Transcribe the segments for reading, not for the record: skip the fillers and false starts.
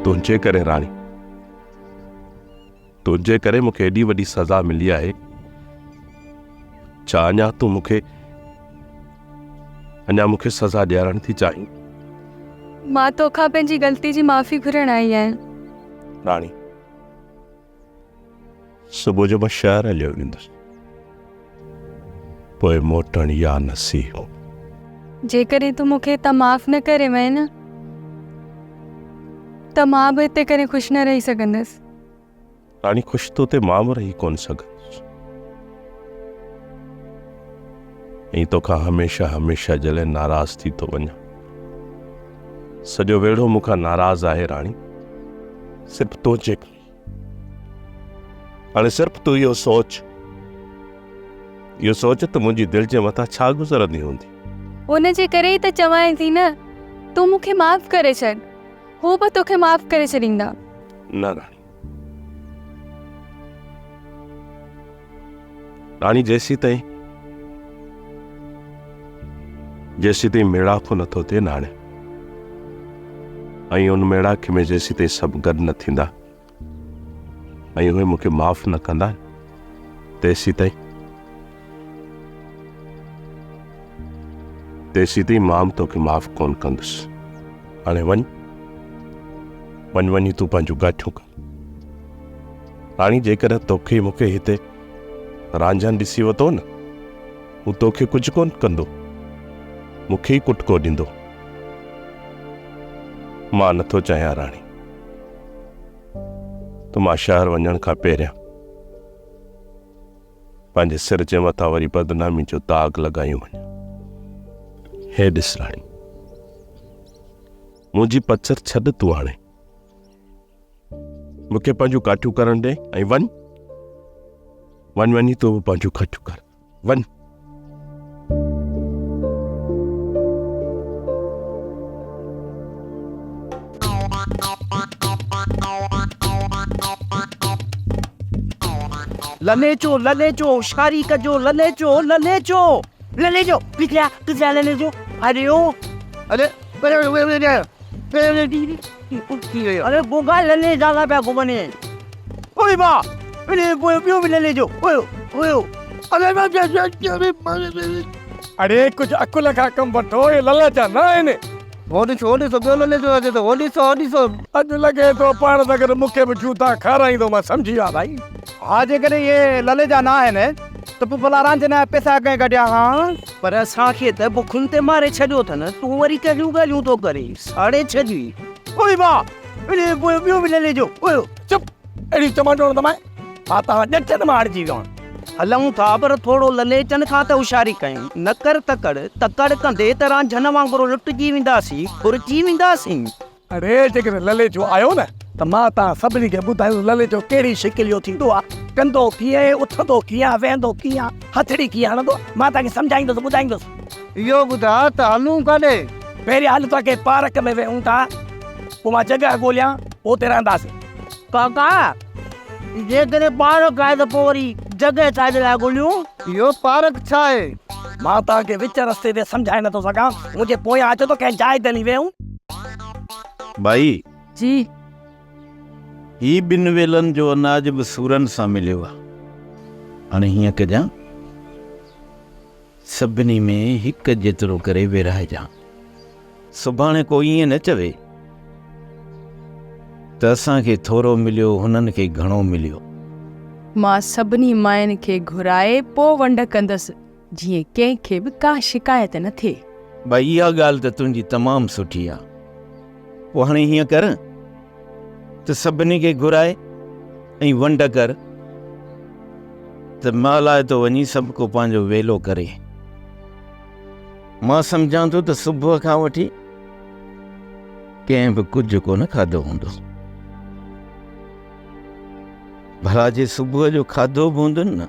तुझे करे रानी, तुझे करे मुखे एडी वडी सजा मिली है। छा अञा तू मुखे सजा ॾियारण थी चाहीं? मां तोखां पंहिंजी ग़लती जी माफ़ी घुरण आई आहियां। रानी, सुबुह जो मां शहर हलियो वेंदुसि, पोइ मोटण या नसीब। जेकॾहिं तूं मूंखे हितां माफ़ न करे वए न त मां बि हिते करे ख़ुशि न रही सघंदसि। रानी, ख़ुशि तो ते मां बि रही कोन सघंदुसि। ऐं तोखां हमेशा हमेशा जले नाराज़ थी तो वञा। सॼो वेड़ो मूंखां नाराज़ आहे रानी, सिर्फ़ तुंहिंजे करे। हाणे सिर्फ़ तूं इहो सोच त मुंहिंजी दिलि जे मथां छा गुज़रंदी हूंदी। उन जे करे ई त चवां थी न, तूं मूंखे माफ़ करे छॾ, हू बि तोखे माफ़ करे छॾींदा। न रानी, जेसी ताईं मेड़ाको नथो थिए नाणे, ऐं उन मेड़ाके में जेसी ताईं सभु गॾु न थींदा ऐं उहे मूंखे माफ़ न कंदा, तेसी ताईं मां तोखे माफ़ कोन कंदुसि। हाणे वञी तूं पंहिंजूं गाठियूं कर। रानी, जेकर तोखे मूंखे हिते रांझान ॾिसी वरितो न, हू तोखे कुझु कोन कंदो, मूंखे ई कुटको ॾींदो। मां नथो चाहियां रानी त मां शहर वञण खां पहिरियां पंहिंजे सिर जे मथां वरी बदनामी जो दाग लॻायूं वञा। हे ॾिस रानी, मुंहिंजी पचर छॾ तूं, हाणे मूंखे पंहिंजूं काठियूं करण ॾे ऐं वञी तूं बि पंहिंजूं काठियूं कर। वञ। ललेचो शारी कजो, ललेचो किथां ललेचो। अरे गोगा लले जाला पे घुमने। ओए बा, पियो भी ललेचो। ओयो अरे कुछ अकुल का कम वठो, ये ललेचा न आहिनि। होड़ी सो पियो ललेचो अचे तो होड़ी सो अॼु लॻे थो पाण अगरि मूंखे बि जूता खाराईंदो, मां सम्झी विया भाई। हाँ जेकॾहिं ये ललेजा न आहिनि त पोइ भला रांझना पैसा कंहिं कढिया। हाँ पर असांखे त बुखुनि ते मारे छॾियो अथनि, तूं वरी कहिड़ियूं ॻाल्हियूं थो करे, साड़े छॾी। ओए बा, ॿियो बि ललेजो। ओयो चुप, अहिड़ी चमाटो न तमाए, मां तव्हां ॼटनि मां अड़िजी वियो आहियां। हलूं था पर थोरो ललेचनि खां त होशियारी कयूं, न कर तकड़ कंदे त रांझन वांगुरु लुटिजी वेंदासीं, फुरजी वेंदासीं। अरे जेकॾहिं ललेचो आयो न त मां तव्हां सभिनी खे ॿुधायो ललेचो कहिड़ी शिकिल जो थींदो आहे, कंदो कीअं, उथंदो कीअं, वेहंदो कीअं, हथड़ी कीअं हणंदो, मां तव्हांखे सम्झाईंदुसि ॿुधाईंदुसि। इहो ॿुधा त हलूं काॾे? पहिरियों हल तव्हांखे पार्क में वेहूं था, पोइ मां जॻह ॻोल्हियां, पोइ उते रहंदासीं। काका जेकॾहिं पार्क आहे त पोइ वरी जॻह छाजे लाइ ॻोल्हियूं? इहो पार्क छा आहे? मां तव्हांखे विच रस्ते ते सम्झाए नथो सघां, मुंहिंजे पोयां अचो त कंहिं जाइ ते हली वेहूं। भाई जी, ही ॿिनि वेलनि जो अनाज बि सूरनि सां मिलियो आहे। हाणे हीअं कजां, सभिनी में हिकु जेतिरो करे विरहाइजां। सुभाणे को ईअं न चवे त असांखे थोरो मिलियो, हुननि खे घणो मिलियो। मां सभिनी मायुनि खे घुराए पोइ वंड कंदसि, जीअं कंहिंखे बि का शिकायत न थिए। भाई इहा ॻाल्हि त तुंहिंजी तमामु सुठी आहे। पोइ हाणे हीअं कर त सभिनी खे घुराए ऐं वंड कर, त मां लाइ तो वञी सभु को पंहिंजो वेलो करे। मां सम्झां थो त सुबुह खां वठी कंहिं बि कुझु कोन खाधो हूंदो। भला जे सुबुह जो खाधो बि हूंदो न,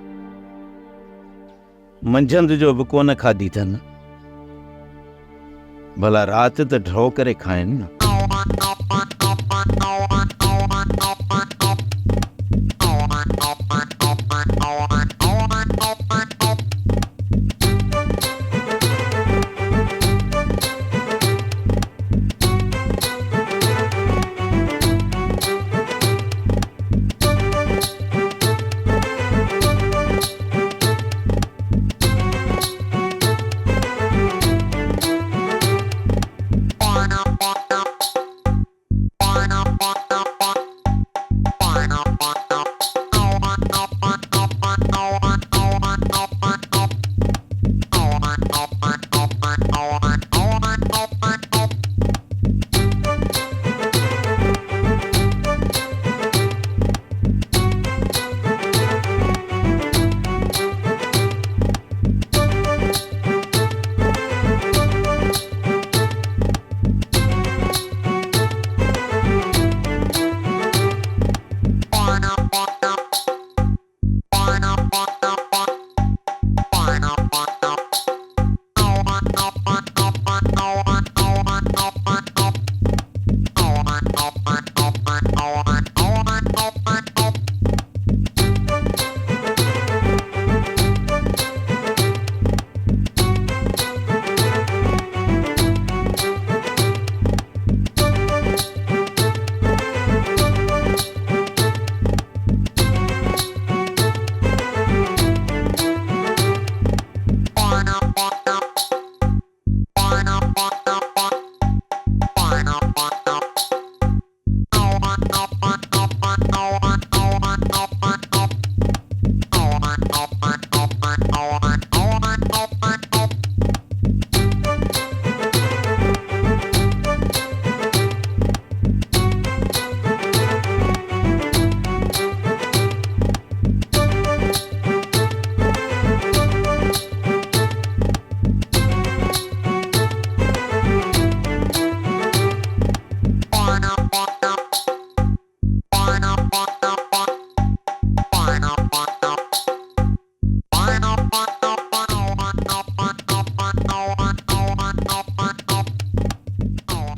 मंझंदि जो बि कोन खाधी अथनि, भला राति त ड्रॉ करे खाइनि न।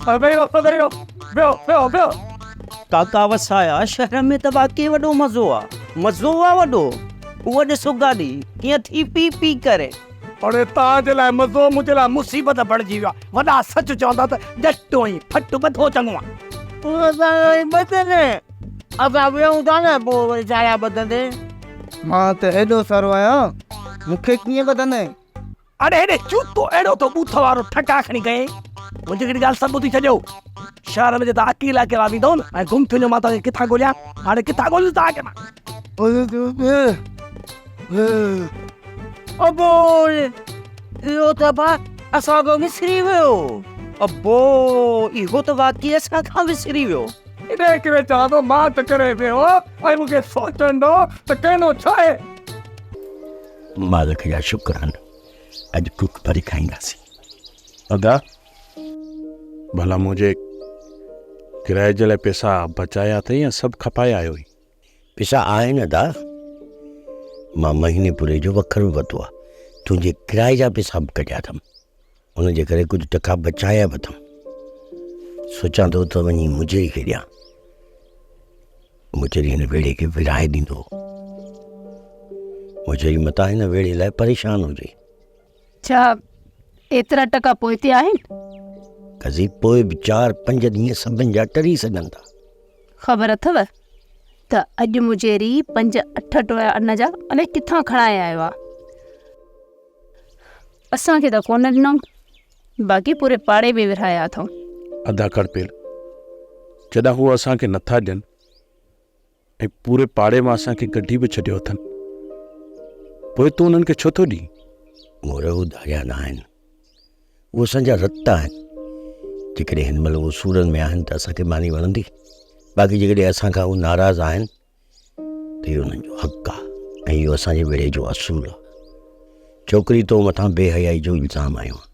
वेहो काका वसाया शहर में त वाकई वॾो मज़ो आहे वॾो। उहो ॾिसो गाॾी कीअं थी पी पी करे। अरे तव्हांजे लाइ मज़ो मुंहिंजे लाइ मुसीबत बणिजी वियो आहे। वॾा सच चवंदा त डटो ई फट बधो चङो आहे। बदने अब वियूं था न पोइ वरी छाया बदंदे। मां त हेॾो सारो आहियां, मूंखे कीअं बदंदे? अरे हेॾे जूतो अहिड़ो तो बूथ वारो ठका खणी गए। मुंहिंजी हिकिड़ी ॻाल्हि सभु ॿुधी छॾियो, शहर में तव्हां अकेला अकेला वेंदो न ऐं गुम थींदो, मां तव्हांखे किथां ॻोल्हियां? हाणे किथां ॻोल्हियूं तव्हांखे मां? अबो इहो त बा असांजो विसरी वियो। अबो इहो त वाकई असांखां विसरी वियो। इन करे चवां थो मां त करे वियो ऐं मूंखे सोचंदो त कहनो छा आहे। मालिक जा शुक्र आहिनि, अॼु कुक भरी खाईंदासीं। अदा भला मुझे किराए जे लाइ पैसा बचाया अथई या सभु खपाए आयो हुई? पैसा आहिनि अदा, मां महीने पूरे जो वखरो वरितो आहे। तुंहिंजे किराए जा पैसा बि कढिया अथमि, उनजे करे कुझु टका बचाया बि अथमि। सोचां थो त वञी मुजरी खे ॾियां, मुजरी हिन वेड़े खे विराए ॾींदो। मुजरी मतां हिन वेड़े लाइ परेशान हुजे। छा एतिरा टका पोइ ते आहिनि? कज़ी पोइ बि 4-5 ॾींहं सभिनि जा टरी सघनि था। ख़बर अथव त अॼु मुजेरी 5-8 टोया अन जा अने किथां खणाए आयो आहे। असांखे त कोन ॾिनऊं, बाक़ी पूरे पाड़े में विरहाया अथऊं। अदा कर पेल, जॾहिं हू असांखे नथा ॾियनि ऐं पूरे पाड़े मां असांखे कढी बि छॾियो अथनि, पोइ तूं उन्हनि खे छो थो ॾीं? मोर उधारिया न आहिनि, उहे असांजा रत आहिनि। जेकॾहिं हिन महिल उहो सूरनि में आहिनि त असांखे मानी वणंदी, बाक़ी जेकॾहिं असांखां उहे नाराज़ आहिनि त इहो उन्हनि जो हक़ु आहे ऐं इहो असांजे वेड़े जो असूल आहे। छोकिरी तो मथां बेहयाई जो इल्ज़ाम आयो आहे,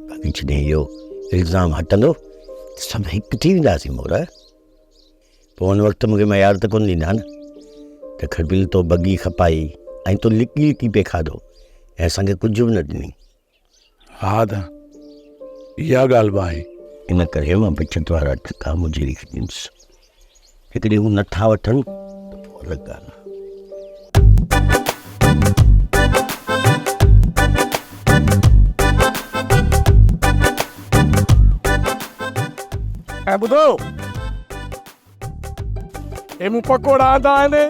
बाक़ी जॾहिं इहो इल्ज़ाम हटंदो त सभु हिकु थी वेंदासीं मोर। पोइ हुन वक़्तु मूंखे मयार त कोन ॾींदा न त खड़बिल तो बगी खपाई ऐं तो लिकी लिकी पे खाधो ऐं असांखे कुझु बि न ॾिनी। हा दा, इहा ॻाल्हि बि आहे। इन करे मां बचत वारा टका मुजरी खे ॾींदुसि। हिकिड़ी हू नथा वठनि त पोइ अलॻि ॻाल्हि आहे। ऐं ॿुधो, हे मूं पकोड़ा आंदा आहिनि,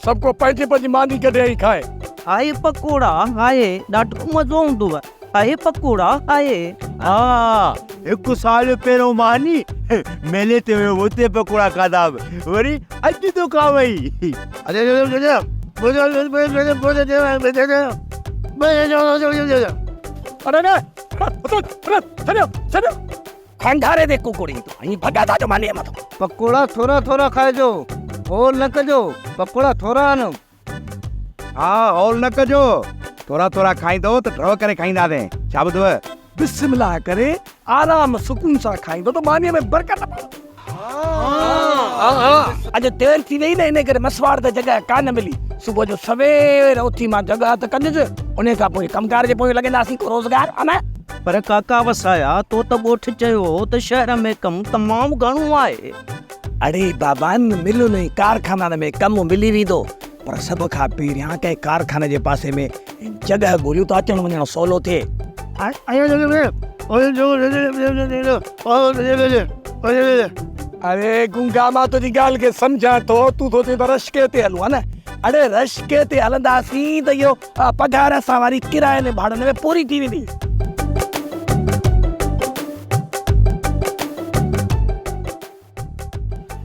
सभु को पंहिंजी पंहिंजी मानी कढे ई खाए। आहे पकोड़ा आहे, ॾाढो मज़ो हूंदो आहे पकोड़ा आहे। हाँ, 1 साल पहिरियों मानी मेले ते वियो, हुते पकोड़ा खाधा, वरी अॼु तो खावई। अरे न छॾियो खंडारे दे कुकुड़ी तो ऐं भॻा जो माने मथो। पकोड़ा थोरा थोरा खाइजो, होल न कजो। पकोड़ा थोरा आहिनि। हाँ, होल न कजो, थोरा थोरा खाईंदो त ड्रॉ करे खाईंदासीं। छा ॿुधव? बिस्मिल्लाह करे आराम सुकून सां खाईंदो त मानीअ में बरकत पवंदी। अॼु देर थी वई न, इन करे मसवाड़ त जॻह कान मिली। सुबुह जो सवेर उथी मां जॻह त कढियुसि, उन खां पोइ कमकार जे पोइ लॻंदासीं को रोज़गार अना। पर काका वसाया तो त ॻोठ चयो त शहर में कमु तमामु घणो आहे। अड़े बाबा, मिलुनि ऐं कारखाननि में कमु मिली वेंदो, पर सभ खां पहिरियां कंहिं कारखाने जे पासे में जॻह ॻोल्हियूं त अचण वञण सवलो थिए। अरे गुंगा, मां तुंहिंजी ॻाल्हि खे सम्झां थो, तूं थो चए त रश्के ते हलूं हा न। अड़े रश्के ते हलंदासीं त इहो पघार असां वारी किराए ने भाड़नि में पूरी थी वेंदी।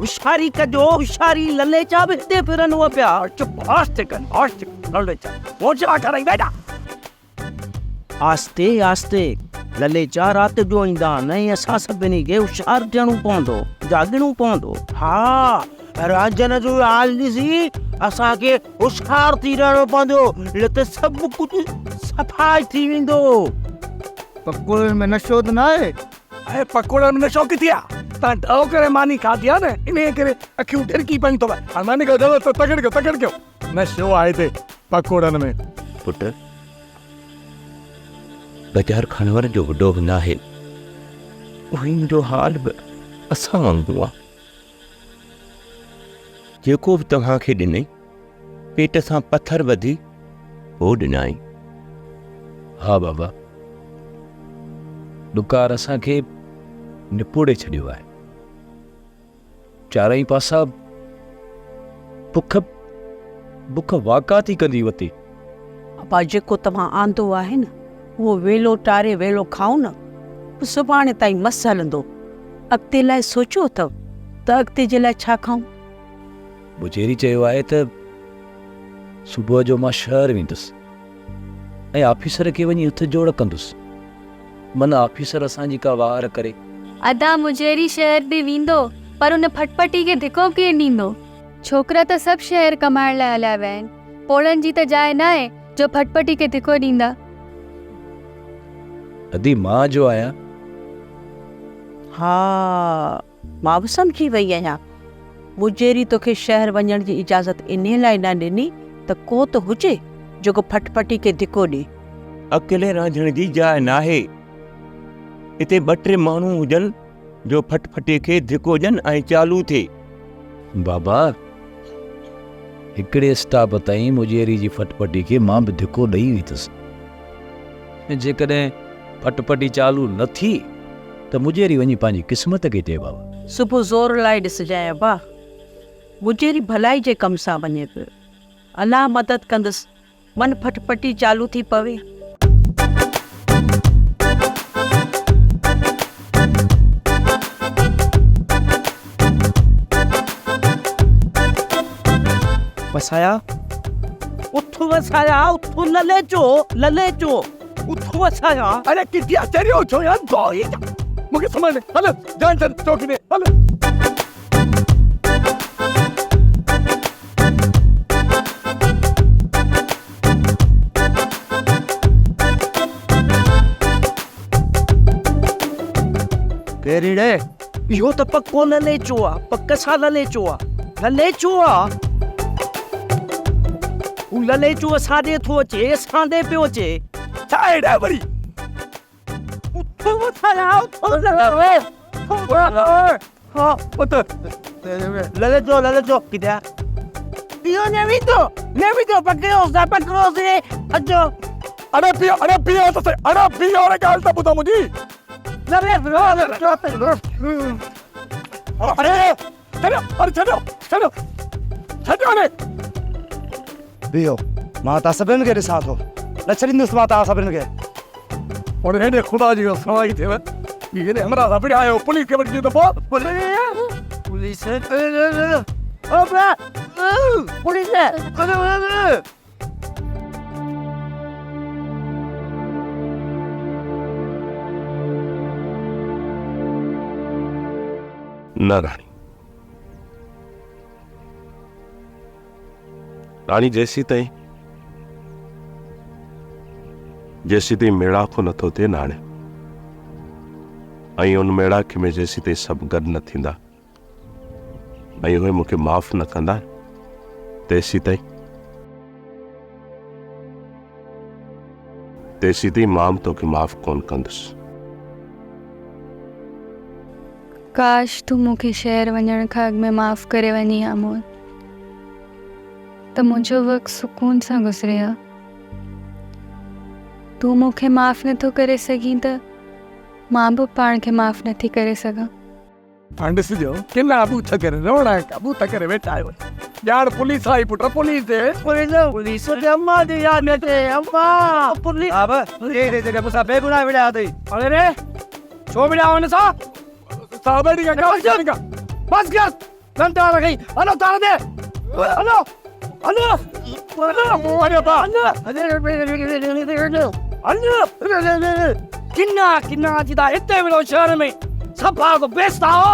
होशियारी कजो, होशियारी। ललेचा बि हिते फिरनि हुआ पिया। चुप, आस्ते कर, आस्ते ललेचा मोचा कराई बेटा। आस्ते आस्ते ललेचा राति जो ईंदा न, असां सभिनी खे होशियारु थियणो पवंदो, जाॻिणो पवंदो। हा, रांझनि जो हाल ॾिसी असांखे होशियारु थी रहणो पवंदो, न त सभु कुझु सफ़ाई थी वेंदो। पकोड़े में नशो त न आहे? ऐं पकोड़नि में नशो किथे आहे? तव्हां ॾहो करे मानी खाधी आहे न, इन करे अखियूं ढिरकी पयूं अथव। हाणे मानी खां ज़रूरत तकड़ कयो। नशो आहे हिते पकोड़नि में। पुट, बाज़ार खाने वारनि जो वॾो बि न आहे, मुंहिंजो हाल बि असां वांगुरु आहे। जेको बि तव्हांखे ॾिनई पेट सां पथर वधी पोइ ॾिनाई। हा बाबा, ॾुकार असांखे निपोड़े छॾियो आहे। चारई पासा बुख बुख वाका थी कंदी वती। अपा जेको तव्हां आंदो आहे न उहो वेलो टारे वेलो खाओ न, सुभाणे ताईं मस हलंदो। अॻिते लाइ सोचियो अथव त अॻिते जे लाइ छा खाऊं? बुचेरी चयो आहे त सुबुह जो मां शहर वेंदुसि ऐं ऑफिसर खे वञी हथ जोड़ कंदुसि। मन ऑफिसर असांजी का वार करे। अदा मुजेरी शहर बि वेंदो पर उन फटफटी खे धिको केरु ॾींदो? छोकिरा त सभु शहर कमाइण लाइ हलिया विया आहिनि। पोड़नि जी त जाइ न आहे जो फटफटी खे धिको ॾींदा। अदी मां जो आहियां। हा, मां बि सम्झी वई आहियां। मुजेरी तोखे शहर वञण जी इजाज़त इन लाइ न ॾिनी त को त हुजे जेको फटफटी खे धिको ॾे। अकेले रहण जी जाइ नाहे। हिते 2-3 माण्हू हुजनि जो फटफटी खे धिको ॾियनि ऐं चालू थिए। बाबा, हिकिड़े स्टाफ ताईं मुजेरी जी फटपटी खे मां बि धिको ॾेई वेंदुसि। जेकॾहिं फटपटी चालू न थी त मुजेरी वञी पंहिंजी क़िस्मत खे चए बाबा। सुबुह ज़ोर लाइ ॾिसजांइ अबा, मुजेरी भलाई जे कम सां वञे पियो। अलाह मदद कंदुसि, मन फटपटी चालू थी पवे। वसाया उठो, वसाया उठो, लले चो उठो वसाया। अरे किती चरियो छो यार भाई, मूंखे समझ में हल जान चल चौकी में हल। केरी रे इहो त पक्को लले चो आ, पक्का सा लले चो आ, लले चो आ। लले चो सादे थो अचे, सादे पियो अचे। छाए रे वरी उठो वसाया उठो, हाँ पुत लले चो किथे इहो नेवितो पकड़ो से अचो। अरे पियो तो सही, अरे पियो रे गाल तो बुधा मुझी। अरे चलो ने बियो माता सभिनि खे ॾिसां थो, न छॾींदुसि माता सभिनि खे। और हेॾे ख़ुदा जी सवाई थिएव हेॾे हमरा सां पिड़िया आयो पुलिस खे वठी त पुलिस न राणी जेसी ताईं मेड़ाको नथो थिए नाणे ऐं उन मेड़ाके में जेसी ताईं सभु गॾु न थींदा ऐं उहे मूंखे माफ़ न कंदा तेसी ताईं मां बि तोखे माफ़ कोन कंदुसि। काश तू मूंखे शहर वञण खां अॻु में माफ़ करे वञी हा मोहन, त मुंहिंजो वक़्तु सुकून सां गुज़रे हा। तू मूंखे माफ़ नथो करे सघीं त मां बि पाण खे माफ़ नथी करे सघां। हाणे ॾिसिजो किना बूथ करे रोड़ा बूथ करे वेठा आहियो। यार पुलिस आई पुट, पुलिस जे अम्मा जी याद में थे अम्मा पुलिस अब ये जगह मुसा बेगुनाह विड़ा थई। अरे रे छो विड़ा वन सा साबड़ी का बस गया घंटा रखी। हेलो तार दे, हेलो हेलो अरे बा हेलो किन्ना जिदा इतने विड़ो शहर में सफा को बेचता हो।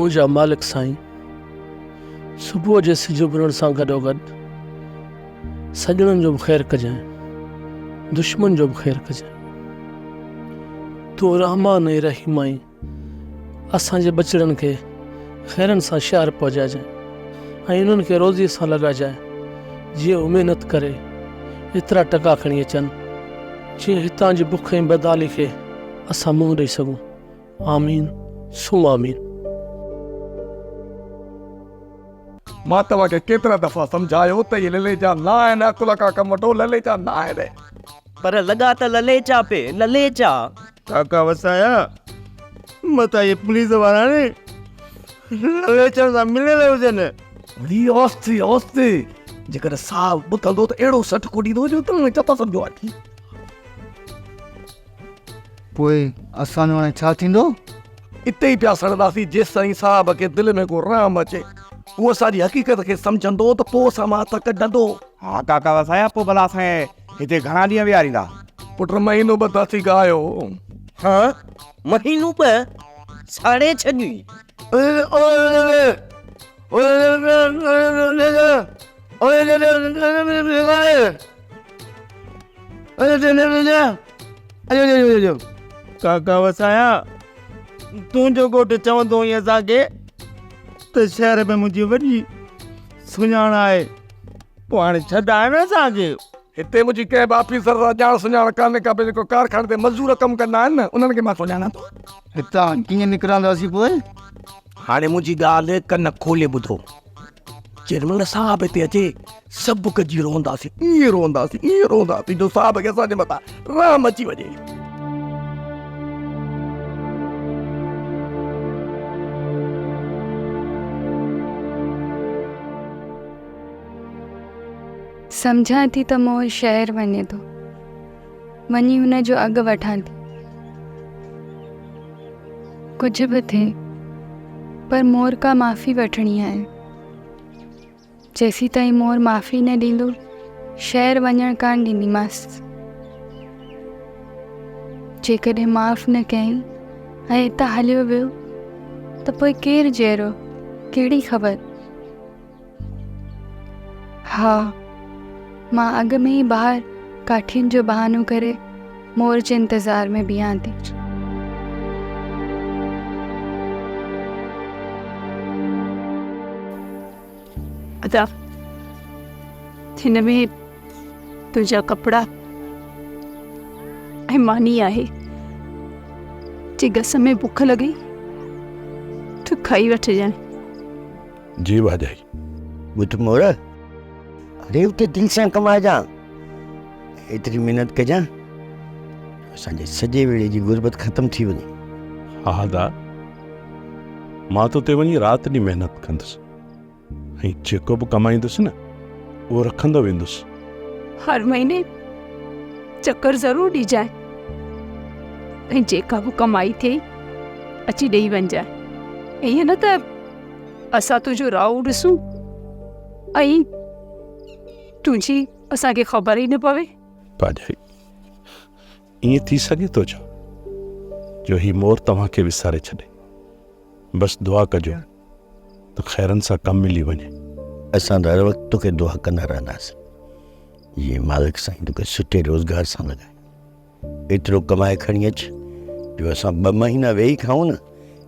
मुझा मालिक साईं सुबह जे सिज उभरण सां गॾोगॾु सजणनि जो बि ख़ैरु कजांइ दुश्मन जो बि ख़ैरु कजांइ। तूं रहमान ऐं रहीम आहीं, असांजे बचड़नि खे ख़ैरनि सां शहर पहुचाइजांइ ऐं उन्हनि खे रोज़ीअ सां लॻाइजांइ, जीअं उहे महिनत करे एतिरा टका खणी अचनि जीअं हितां जी बुख ऐं बदाली खे असां मुंहुं ॾेई सघूं। आमीन सू आमीन। मां तव्हांखे केतिरा दफ़ा सम्झायो त इहे ललेजा न आहिनि, अकुल का कमु वठो, ललेजा न आहिनि। पर लॻा त ललेचा पे ललेचा। काका वसाया मता ये पुलिस वारा ने ललेचन सां मिलियल हुजनि। वरी औस्ती औस्ती जेकर साहब ॿुधंदो त अहिड़ो सटको ॾींदो जो तव्हां चता सम्झो आहे। पोइ असांजो हाणे छा थींदो? इते ई पिया सड़ंदासीं जेसि ताईं साहब खे दिलि में को रहम अचे। उहो असांजी हक़ीक़त खे सम्झंदो त पोइ असां मां त कढंदो। हा काका वसाया, पोइ भला असांखे हिते घणा ॾींहं विहारींदा? पुट महीनो ॿ त थी गायो। हाँ महीनू पे साढ़े छॾी। काका वसाया, तूं जो घोट चवंदो हुई असांखे त शहर में मुंहिंजी वॾी सुञाण आहे, पोइ हाणे छॾाए न असांखे। हिते मुंहिंजी कंहिं बि ऑफिसर सां ॼाण सुञाण कान्हे का, जेको कारखाने ते मज़दूर कमु कंदा आहिनि न, उन्हनि खे मां सुञाणां थो। हितां कीअं निकिरंदासीं पोइ? हाणे मुंहिंजी ॻाल्हि कन खोले ॿुधो। जेॾीमहिल साहब हिते अचे सभु गॾिजी रोहंदासीं, ईअं रोहंदासीं जो साहब खे असांजे मथां रहम अची वञे। सम्झां थी त मोर शहर वञे थो, वञी हुन जो अघु वठां थी। कुझु बि थिए पर मोर का माफ़ी वठणी आहे। जेसी ताईं मोर माफ़ी न ॾींदो शहर वञणु कान ॾींदीमांसि। जेकॾहिं माफ़ न कयईं ऐं हितां हलियो वियो त पोइ केरु जहिड़ो, कहिड़ी ख़बर। हा, मां अॻ में ई ॿाहिरि काठियुनि जो बहानो करे मोर जे इंतज़ार में बीहां थी। अदा हिन में तुंहिंजा कपिड़ा ऐं मानी आहे। जे गस में बुख लॻी तूं खाई वठजांइ। जी भाॼाई। ॿुध मोर, अरे उते दिलि सां कमाइजांइ, एतिरी महिनत कजांइ, असांजे सॼे वेड़े जी गुरबत ख़तमु थी वञे। हा दा, मां तो ते वञी राति ॾींहुं महिनत कंदुसि ऐं जेको बि कमाईंदुसि न उहो रखंदो वेंदुसि। हर महीने चक्कर ज़रूरु ॾिजांइ ऐं जेका बि कमाई थिए अची ॾेई वञजांइ। ईअं न त असां तुंहिंजो राउ ॾिसूं ऐं तुंहिंजी असांखे ख़बर ई न पवे। भाॼाई, ईअं थी सघे थो छा जो ही मोर तव्हांखे विसारे छॾे? बसि दुआ कजो त ख़ैरनि सां कमु मिली वञे। असां त हर वक़्तु तोखे दुआ कंदा रहंदासीं, जीअं मालिक साईं तोखे सुठे रोज़गार सां लॻाए। एतिरो कमाए खणी अच जो असां 2 महीना वेही खाऊं न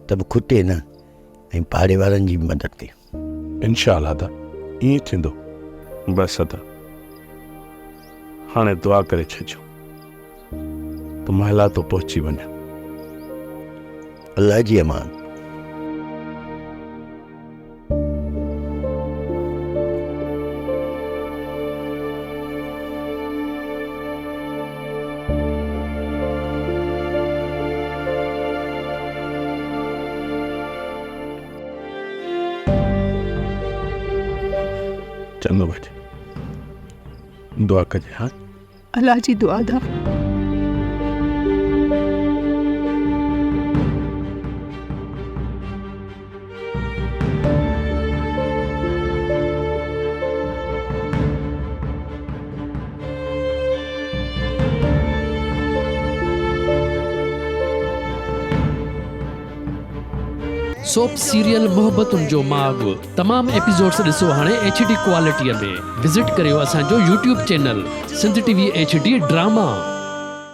त बि खुटे न, ऐं पाड़े वारनि जी मदद कयूं। इंशाअल्लाह दा ईअं थींदो। बसि अदा हाणे दुआ करे छॾियो त महिला तो पहुची वञे। अल्लाह जी अमान। चङो भाॼी, दुआ कजे। हाँ, अल्लाह जी दुआ दा। सोप सीरियल मोहब्बतुनि जो माग तमाम एपिसोड्स ॾिसो हाणे HD क्वालिटीअ में। विज़िट करियो असांजो YouTube channel Sindh TV HD drama.